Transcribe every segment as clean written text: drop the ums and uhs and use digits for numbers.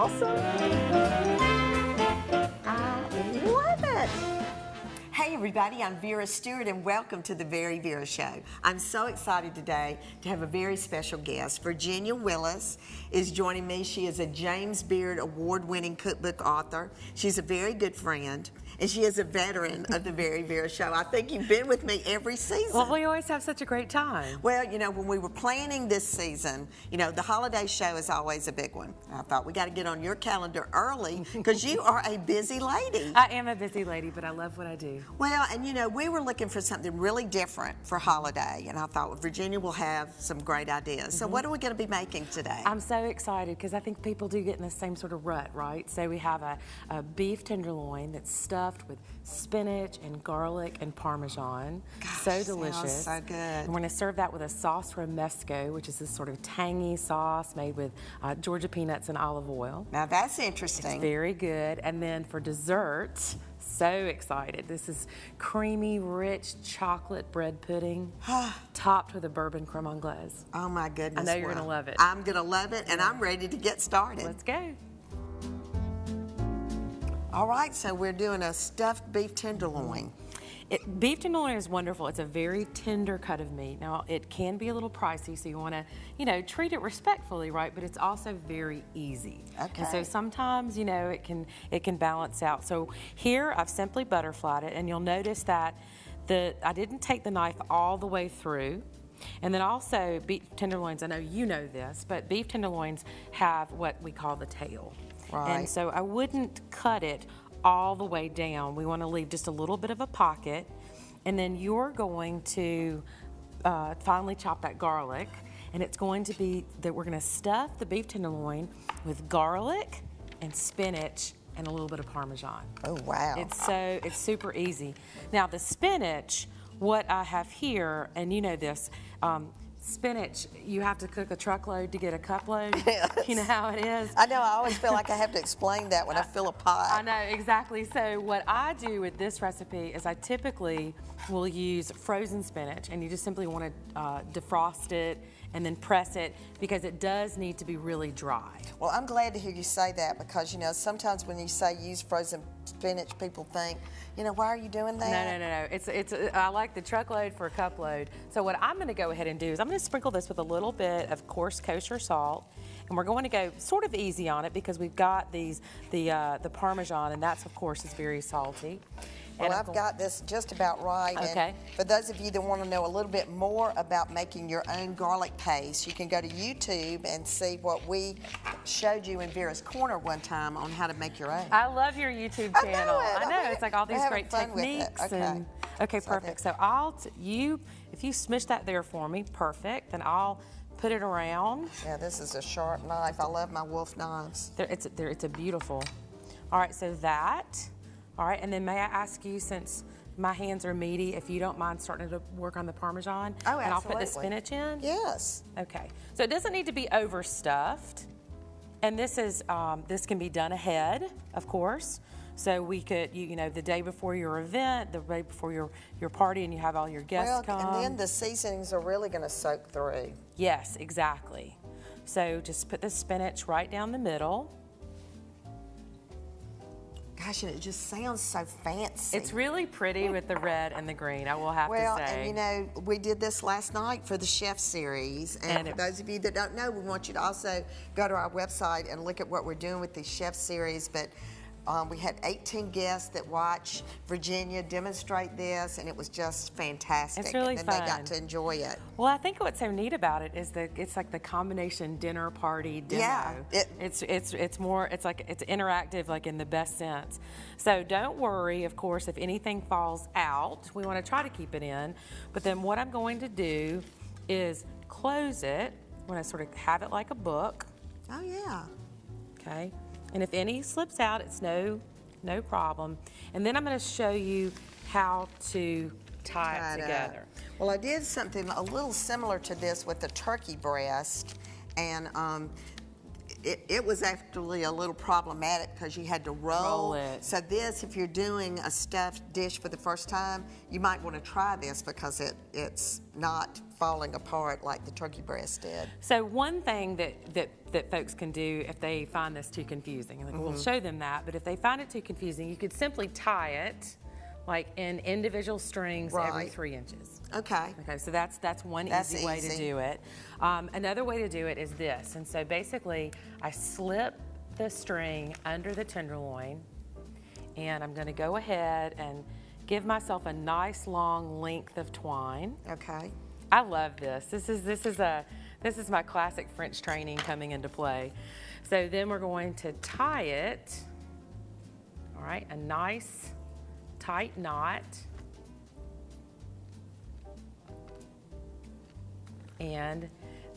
awesome. I love it. Hey everybody, I'm Vera Stewart and welcome to the VeryVera Show. I'm so excited today to have a very special guest. Virginia Willis is joining me. She is a James Beard award-winning cookbook author. She's a very good friend. And she is a veteran of the VeryVera Show. I think you've been with me every season. Well, we always have such a great time. Well, you know, when we were planning this season, you know, the holiday show is always a big one. I thought we got to get on your calendar early because you are a busy lady. I am a busy lady, but I love what I do. Well, and you know, we were looking for something really different for holiday, and I thought well, Virginia will have some great ideas. So what are we going to be making today? I'm so excited because I think people do get in the same sort of rut, right? So we have a beef tenderloin that's stuffed with spinach and garlic and Parmesan. Gosh, so delicious. So good. And we're going to serve that with a sauce romesco, which is this sort of tangy sauce made with Georgia peanuts and olive oil. Now that's interesting. It's very good. And then for dessert, so excited. This is creamy, rich chocolate bread pudding topped with a bourbon creme anglaise. Oh my goodness. I know you're going to love it. I'm going to love it, and I'm ready to get started. Let's go. All right, so we're doing a stuffed beef tenderloin. Beef tenderloin is wonderful. It's a very tender cut of meat. Now, it can be a little pricey, so you want to, you know, treat it respectfully, right? But it's also very easy. Okay. And so sometimes, you know, it can balance out. So here, I've simply butterflied it, and you'll notice that I didn't take the knife all the way through. And then also, beef tenderloins, I know you know this, but beef tenderloins have what we call the tail. Right. And so I wouldn't cut it all the way down. We want to leave just a little bit of a pocket. And then you're going to finely chop that garlic. And it's going to be that we're going to stuff the beef tenderloin with garlic and spinach and a little bit of Parmesan. Oh, wow. It's super easy. Now the spinach, what I have here, and you know this, spinach, you have to cook a truckload to get a cup load. Yes. You know how it is? I know, I always feel like I have to explain that when I fill a pot. I know, exactly. So what I do with this recipe is I typically will use frozen spinach, and you just simply want to defrost it and then press it because it does need to be really dry. Well, I'm glad to hear you say that because, you know, sometimes when you say use frozen spinach, people think, you know, why are you doing that? No. I like the truckload for a cup load. So what I'm going to go ahead and do is I'm going to sprinkle this with a little bit of coarse kosher salt, and we're going to go sort of easy on it because we've got the Parmesan, and that's of course is very salty. Well, I've got this just about right. Okay. And for those of you that want to know a little bit more about making your own garlic paste, you can go to YouTube and see what we showed you in Vera's Corner one time on how to make your own. I love your YouTube channel. I know. It's like all these great techniques. Okay, perfect. So if you smush that there for me, perfect. Then I'll put it around. Yeah, this is a sharp knife. I love my Wolf knives. It's a beautiful. All right, so that. All right, and then may I ask you, since my hands are meaty, if you don't mind starting to work on the Parmesan? Oh, absolutely. And I'll put the spinach in? Yes. Okay, so it doesn't need to be overstuffed. And this can be done ahead, of course. So we could, you know, the day before your event, the day before your party, and you have all your guests come. And then the seasonings are really going to soak through. Yes, exactly. So just put the spinach right down the middle. Gosh, and it just sounds so fancy. It's really pretty with the red and the green, I will have to say. Well, and you know, we did this last night for the Chef Series. And for those of you that don't know, we want you to also go to our website and look at what we're doing with the Chef Series. But we had 18 guests that watched Virginia demonstrate this, and it was just fantastic. It's really fun. fun. And they got to enjoy it. Well, I think what's so neat about it is that it's like the combination dinner party demo. Yeah. It's interactive, like in the best sense. So don't worry, of course, if anything falls out. We want to try to keep it in. But then what I'm going to do is close it. I'm going to sort of have it like a book. Oh, yeah. Okay. And if any slips out, it's no problem. And then I'm going to show you how to tie it together. Well, I did something a little similar to this with the turkey breast, and it was actually a little problematic because you had to roll it. So this, if you're doing a stuffed dish for the first time, you might want to try this because it's not falling apart like the turkey breast did. So one thing that folks can do if they find this too confusing, and we'll show them that, but if they find it too confusing, you could simply tie it like in individual strings every 3 inches. Okay. Okay, so that's one easy way to do it. Another way to do it is this, and so basically I slip the string under the tenderloin, and I'm going to go ahead and give myself a nice long length of twine. Okay. I love this. This is my classic French training coming into play. So then we're going to tie it, all right, a nice tight knot. And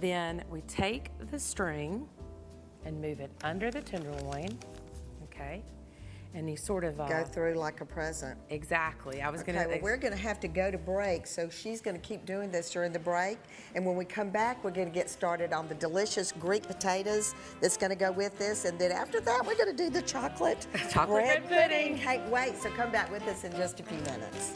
then we take the string and move it under the tenderloin, okay? And you sort of go through like a present. Exactly. I was Okay, gonna. well, we're gonna have to go to break, so she's gonna keep doing this during the break. And when we come back, we're gonna get started on the delicious Greek potatoes that's gonna go with this. And then after that, we're gonna do the chocolate bread pudding. Can't wait, so come back with us in just a few minutes.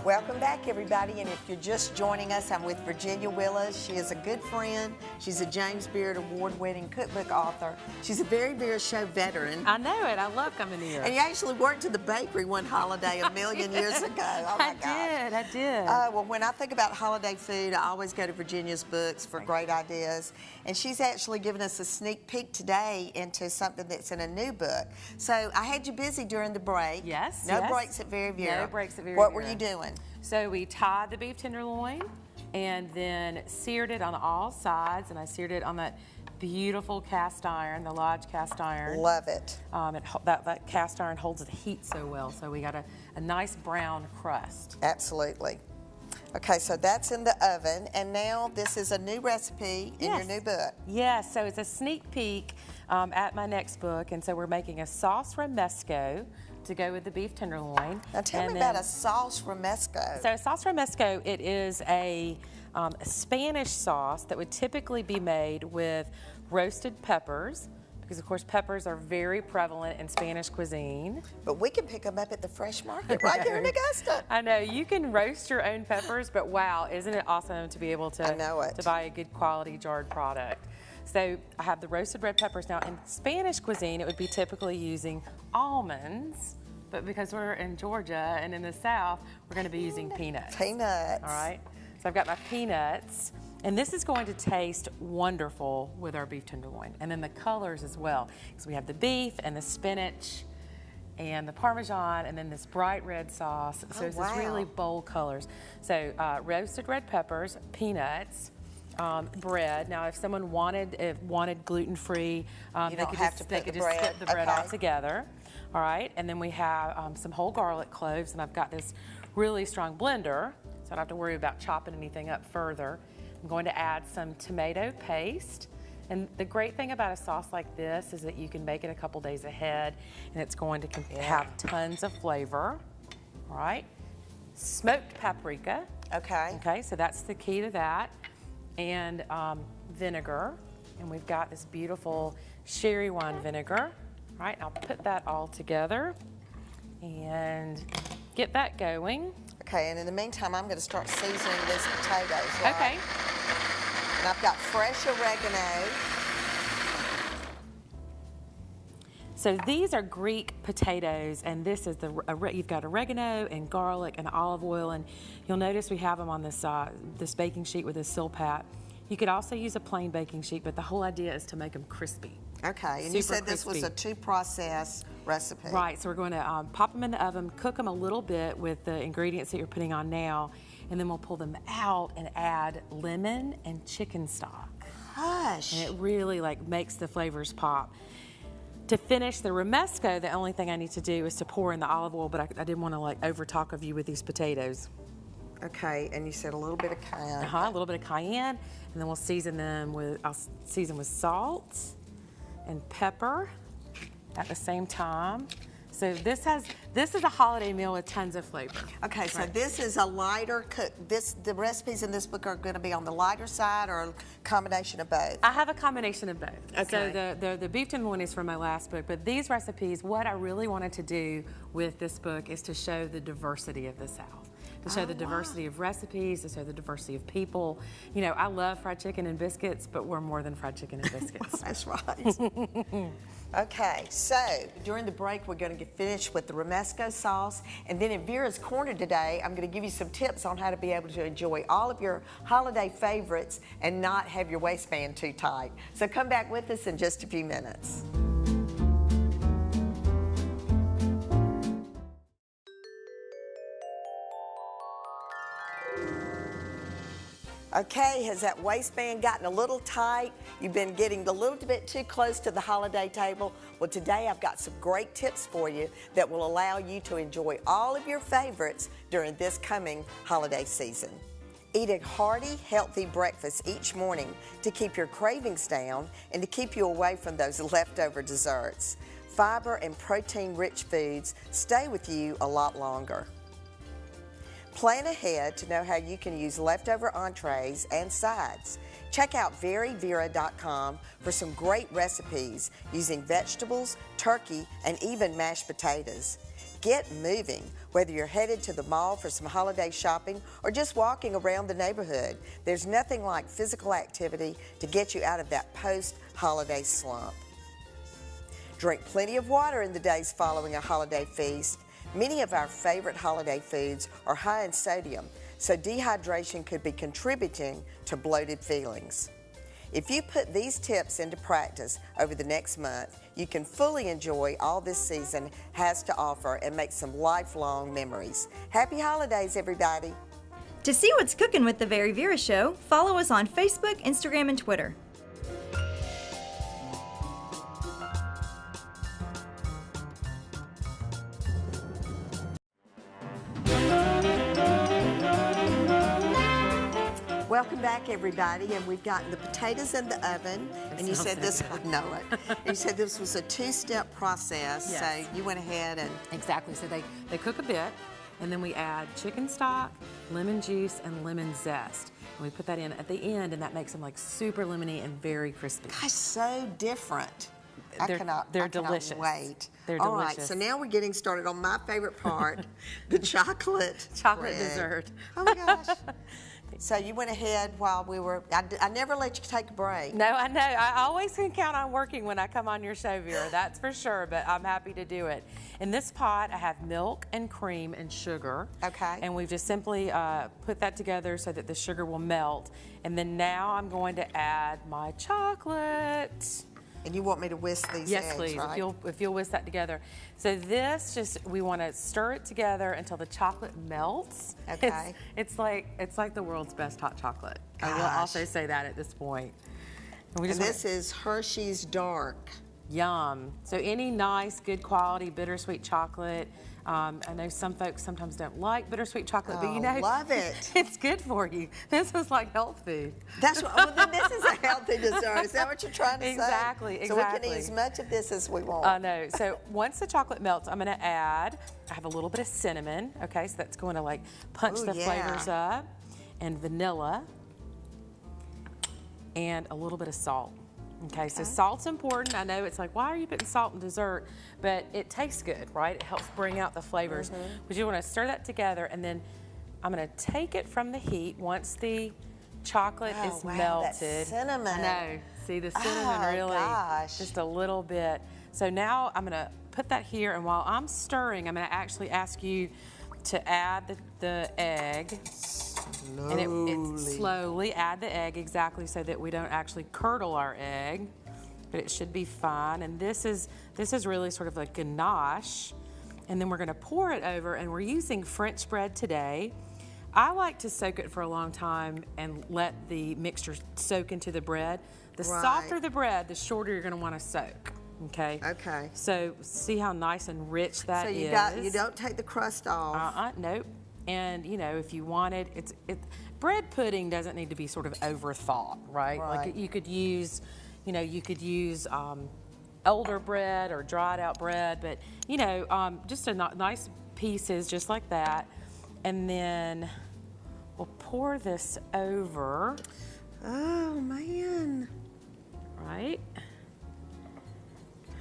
Welcome back, everybody, and if you're just joining us, I'm with Virginia Willis. She is a good friend. She's a James Beard Award-winning cookbook author. She's a VeryVera show veteran. I know it. I love coming here. And you actually worked in the bakery one holiday a million years ago. Oh my gosh. I did. Well, when I think about holiday food, I always go to Virginia's books for great ideas. And she's actually given us a sneak peek today into something that's in a new book. So I had you busy during the break. Yes. No breaks at VeryVera. No breaks at VeryVera. What were you doing? So we tied the beef tenderloin and then seared it on all sides, and I seared it on that beautiful cast iron, the Lodge cast iron. Love it. That cast iron holds the heat so well, so we got a nice brown crust. Absolutely. Okay, so that's in the oven, and now this is a new recipe in your new book. Yes, so it's a sneak peek at my next book, and so we're making a sauce romesco to go with the beef tenderloin. Now tell me about a sauce romesco. So a sauce romesco, it is a Spanish sauce that would typically be made with roasted peppers, because of course peppers are very prevalent in Spanish cuisine. But we can pick them up at the fresh market right here in Augusta. I know, you can roast your own peppers, but wow, isn't it awesome to be able to buy a good quality jarred product. So I have the roasted red peppers. Now in Spanish cuisine, it would be typically using almonds, but because we're in Georgia and in the South, we're gonna be using peanuts. Peanuts. All right, so I've got my peanuts, and this is going to taste wonderful with our beef tenderloin. And then the colors as well, because we have the beef and the spinach and the Parmesan, and then this bright red sauce. So it's this really bold colors. So roasted red peppers, peanuts, bread. Now, if someone wanted gluten-free, they could just split the bread all together. All right, and then we have some whole garlic cloves, and I've got this really strong blender, so I don't have to worry about chopping anything up further. I'm going to add some tomato paste. And the great thing about a sauce like this is that you can make it a couple days ahead, and it's going to have tons of flavor. All right, smoked paprika. Okay. Okay, so that's the key to that. And vinegar, and we've got this beautiful sherry wine vinegar. All right, I'll put that all together and get that going. Okay, and in the meantime, I'm going to start seasoning these potatoes. Right? Okay. And I've got fresh oregano. So these are Greek potatoes, and this is you've got oregano and garlic and olive oil, and you'll notice we have them on this this baking sheet with a Silpat. You could also use a plain baking sheet, but the whole idea is to make them crispy. Okay, and you said this was a two-process recipe. Right, so we're going to pop them in the oven, cook them a little bit with the ingredients that you're putting on now, and then we'll pull them out and add lemon and chicken stock. Hush. And it really makes the flavors pop. To finish the romesco, the only thing I need to do is to pour in the olive oil, but I didn't want to over talk of you with these potatoes. Okay, and you said a little bit of cayenne. A little bit of cayenne, and then we'll season them with, I'll season with salt and pepper at the same time. So this is a holiday meal with tons of flavor. Okay, so Right. this is a lighter cook. The recipes in this book are going to be on the lighter side or a combination of both? I have a combination of both. Okay. So the beef tenderloin is from my last book, but these recipes, what I really wanted to do with this book is to show the diversity of the South. To show the diversity of recipes, to show the diversity of people. You know, I love fried chicken and biscuits, but we're more than fried chicken and biscuits. That's right. Okay, so during the break, we're going to get finished with the romesco sauce. And then in Vera's Corner today, I'm going to give you some tips on how to be able to enjoy all of your holiday favorites and not have your waistband too tight. So come back with us in just a few minutes. Okay, has that waistband gotten a little tight? You've been getting a little bit too close to the holiday table? Well, today I've got some great tips for you that will allow you to enjoy all of your favorites during this coming holiday season. Eat a hearty, healthy breakfast each morning to keep your cravings down and to keep you away from those leftover desserts. Fiber and protein-rich foods stay with you a lot longer. Plan ahead to know how you can use leftover entrees and sides. Check out VeryVera.com for some great recipes using vegetables, turkey, and even mashed potatoes. Get moving, whether you're headed to the mall for some holiday shopping or just walking around the neighborhood. There's nothing like physical activity to get you out of that post-holiday slump. Drink plenty of water in the days following a holiday feast. Many of our favorite holiday foods are high in sodium, so dehydration could be contributing to bloated feelings. If you put these tips into practice over the next month, you can fully enjoy all this season has to offer and make some lifelong memories. Happy holidays, everybody. To see what's cooking with The Very Vera Show, follow us on Facebook, Instagram, and Twitter. Welcome back, everybody, and we've gotten the potatoes in the oven. And you said this, know it. You said this was a two-step process, Yes. so you went ahead and Exactly. So they cook a bit, and then we add chicken stock, lemon juice, and lemon zest. And we put that in at the end, and that makes them like super lemony and very crispy. gosh, so different. I They're cannot delicious. wait. They're All right, delicious. so now we're getting started on my favorite part, the chocolate Chocolate bread. dessert. Oh my gosh. So you went ahead while we were, I never let you take a break. No, I know. I always can count on working when I come on your show, Vera. That's for sure, but I'm happy to do it. In this pot, I have milk and cream and sugar. Okay. And we've just simply put that together so that the sugar will melt. And then now I'm going to add my chocolate. And you want me to whisk these Yes, eggs, please, right? if you'll whisk that together. So this we want to stir it together until the chocolate melts. Okay. It's like the world's best hot chocolate. I will Gosh. also say that at this point. And we And just this is Hershey's Dark. Yum. So any nice, good quality bittersweet chocolate. I know some folks sometimes don't like bittersweet chocolate, but you know, love it. It's good for you. This is like health food. That's what, well, then this is a healthy dessert. Is that what you're trying to Exactly, say? So we can exactly. eat as much of this as we want. I know. So once the chocolate melts, I'm going to add, I have a little bit of cinnamon, okay, so that's going to like punch Ooh, the yeah. flavors up, and vanilla, and a little bit of salt. Okay, so salt's important. I know it's like, why are you putting salt in dessert? But it tastes good, right? It helps bring out the flavors. But you want to stir that together, and then I'm going to take it from the heat once the chocolate Oh, is wow, melted. that cinnamon. I know. See, the cinnamon Oh, really, gosh. just a little bit. So now I'm going to put that here, and while I'm stirring, I'm going to actually ask you to add the egg. And it slowly add the egg, exactly, so that we don't actually curdle our egg, but it should be fine. And this is really sort of like ganache. And then we're going to pour it over, and we're using French bread today. I like to soak it for a long time and let the mixture soak into the bread. The Right. softer the bread, the shorter you're going to want to soak. Okay. Okay. So see how nice and rich that is. So you don't take the crust off. Nope. And you know, if you wanted, bread pudding doesn't need to be sort of overthought, right? Right. Like you could use, older bread or dried out bread, but you know, just a nice pieces just like that. And then we'll pour this over. Oh man. Right.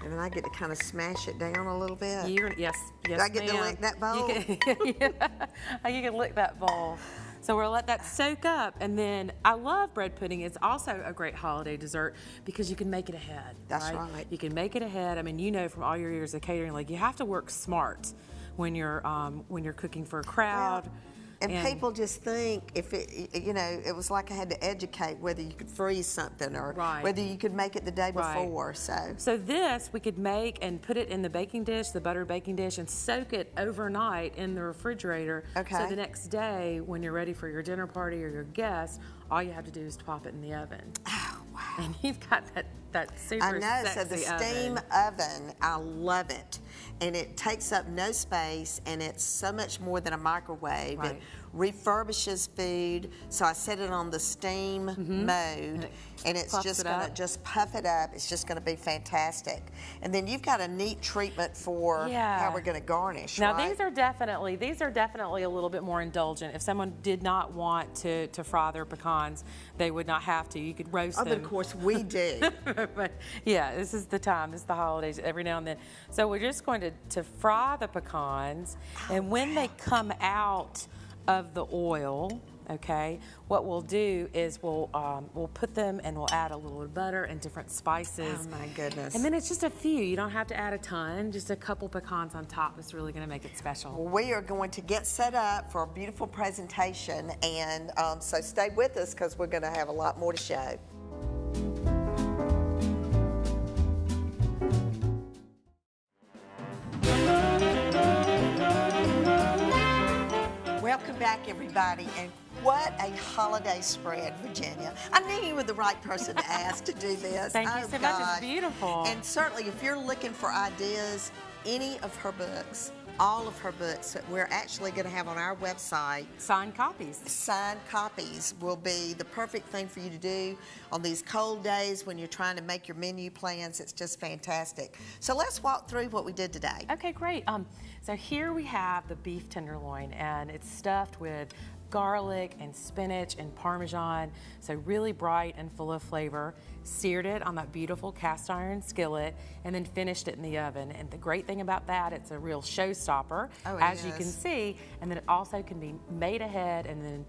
And then I get to kind of smash it down a little bit. Yes, Do I get to lick that bowl? You can lick that bowl. So we'll let that soak up, and then I love bread pudding. It's also a great holiday dessert because you can make it ahead. That's right. You can make it ahead. I mean, you know from all your years of catering, like you have to work smart when you're cooking for a crowd. Well, and people just think if it, you know, it was like I had to educate whether you could freeze something or whether you could make it the day before. So this we could make and put it in the baking dish, the buttered baking dish, and soak it overnight in the refrigerator. Okay. So the next day, when you're ready for your dinner party or your guests, all you have to do is pop it in the oven. Oh wow! And you've got that super I know. sexy So the steam oven, I love it, and it takes up no space, and it's so much more than a microwave. Right. It refurbishes food, so I set it on the steam mode, and it's just going to just puff it up. It's just going to be fantastic. And then you've got a neat treatment for how we're going to garnish. Now right? these are definitely a little bit more indulgent. If someone did not want to fry their pecans, they would not have to. You could roast them. But of course we do. But yeah, this is the time. This is the holidays every now and then. So we're just going to fry the pecans, and when they come out of the oil, okay, what we'll do is we'll put them and we'll add a little butter and different spices. Oh my goodness. And then it's just a few. You don't have to add a ton, just a couple pecans on top. It's really going to make it special. Well, we are going to get set up for a beautiful presentation, and so stay with us because we're going to have a lot more to show. Welcome back, everybody, and what a holiday spread, Virginia. I knew you were the right person to ask to do this. Thank you so much. It's beautiful. And certainly, if you're looking for ideas, any of her books, all of her books that we're actually going to have on our website. Signed copies. Signed copies will be the perfect thing for you to do on these cold days when you're trying to make your menu plans. It's just fantastic. So let's walk through what we did today. Okay, great. So here we have the beef tenderloin, and it's stuffed with garlic and spinach and Parmesan, so really bright and full of flavor. Seared it on that beautiful cast iron skillet and then finished it in the oven. And the great thing about that, it's a real showstopper, as you can see, and then it also can be made ahead and then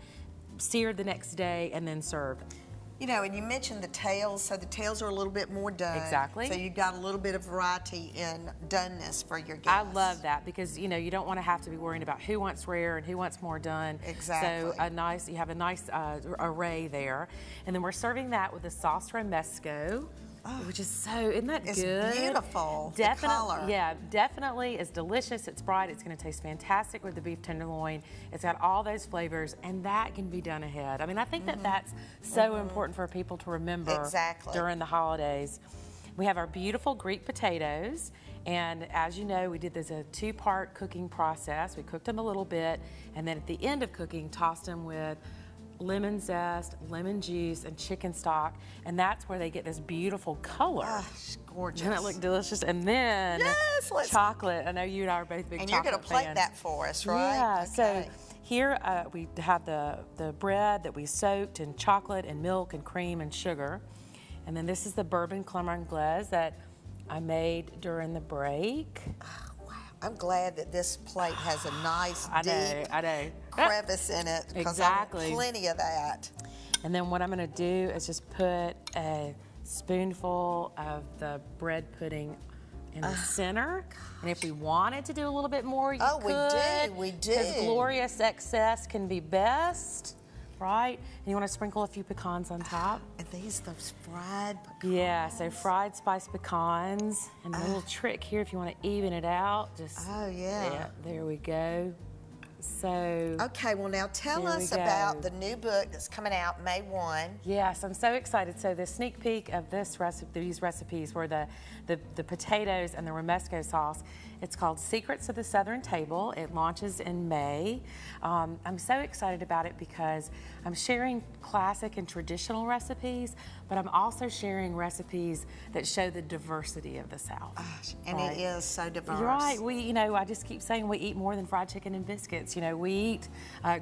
seared the next day and then served. You know, and you mentioned the tails, so the tails are a little bit more done. Exactly. So you've got a little bit of variety in doneness for your guests. I love that because, you know, you don't want to have to be worrying about who wants rare and who wants more done. Exactly. So you have a nice array there. And then we're serving that with a sauce romesco. Which is isn't that good? It's beautiful. Definitely, the color. Yeah, definitely. It's delicious. It's bright. It's going to taste fantastic with the beef tenderloin. It's got all those flavors, and that can be done ahead. I mean, I think that's so important for people to remember during the holidays. We have our beautiful Greek potatoes, and as you know, we did this a two-part cooking process. We cooked them a little bit, and then at the end of cooking, tossed them with lemon zest, lemon juice, and chicken stock, and that's where they get this beautiful color. Gosh, gorgeous. Doesn't it look delicious? And then chocolate. I know you and I are both big chocolate fans. And you're going to plate that for us, right? Yeah. Okay. So here we have the bread that we soaked in chocolate and milk and cream and sugar, and then this is the bourbon creme anglaise that I made during the break. I'm glad that this plate has a nice deep crevice in it because I want plenty of that. And then what I'm going to do is just put a spoonful of the bread pudding in the center. And if we wanted to do a little bit more, you could. We do. Because glorious excess can be best, right? And you want to sprinkle a few pecans on top. And those fried pecans. Yeah, so fried spiced pecans. And a little trick here, if you want to even it out, just yeah, there we go. So, Okay, well now tell Here we us go. about the new book that's coming out May 1. yes, I'm so excited. So the sneak peek of these recipes were the potatoes and the romesco sauce. It's called Secrets of the Southern Table. It launches in May. I'm so excited about it because I'm sharing classic and traditional recipes, but I'm also sharing recipes that show the diversity of the South. And Right. it is so diverse. You're right. I just keep saying we eat more than fried chicken and biscuits. We eat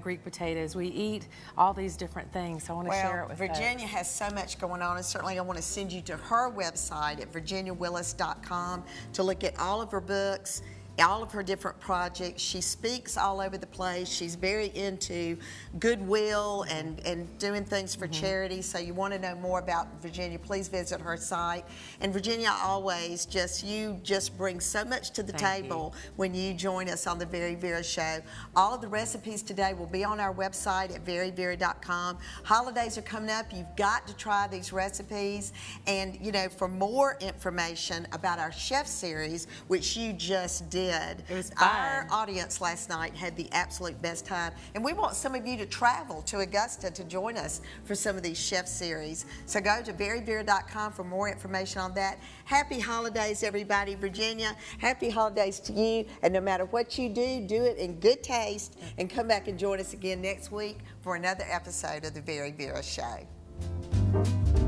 Greek potatoes. We eat all these different things. So I want to share it with Virginia folks. has so much going on, and certainly I want to send you to her website at virginiawillis.com to look at all of her books, all of her different projects. She speaks all over the place. She's very into goodwill and doing things for charity. So you want to know more about Virginia, please visit her site. And Virginia, always you just bring so much to the Thank table when you join us on the VeryVera Show. All of the recipes today will be on our website at veryvera.com. Holidays are coming up. You've got to try these recipes. And for more information about our chef series, which you just did, It was fun. our audience last night had the absolute best time, and we want some of you to travel to Augusta to join us for some of these chef series. So go to veryvera.com for more information on that. Happy holidays, everybody. Virginia, happy holidays to you, and no matter what you do, do it in good taste, and come back and join us again next week for another episode of the VeryVera Show.